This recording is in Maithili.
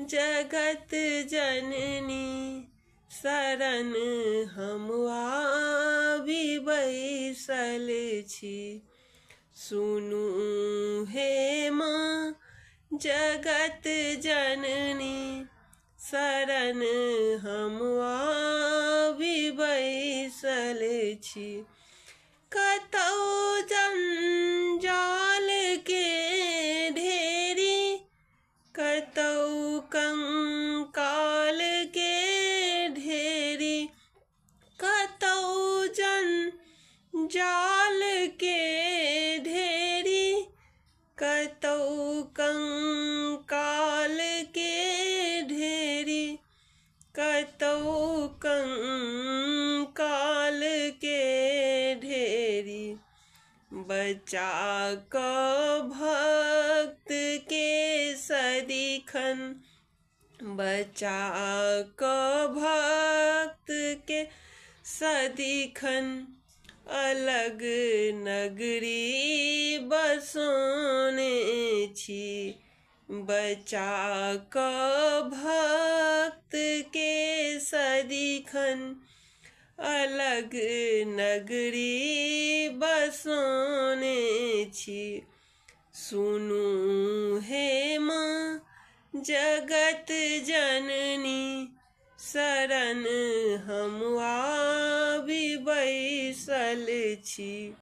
जगत जननी शरण हम आबि बैसल छी। सुनू हे माँ जगत जननी शरण हम आबि बैसल छी। कतौ जंजाल के ढेरी कतौ कंकाल के ढेरी कतौ जंजाल के ढेरी कतौ कंकाल के ढेरी कतौ कंकाल के ढेरी। बचा क भक्त के सदिखन बचा क भक्त के सदिखन अलग नगरी बसोने छी। बचा क भक्त के सदिखन अलग नगरी बसोने छी। सुनू हे माँ जगत जननी शरण हम आबि बैसल छी।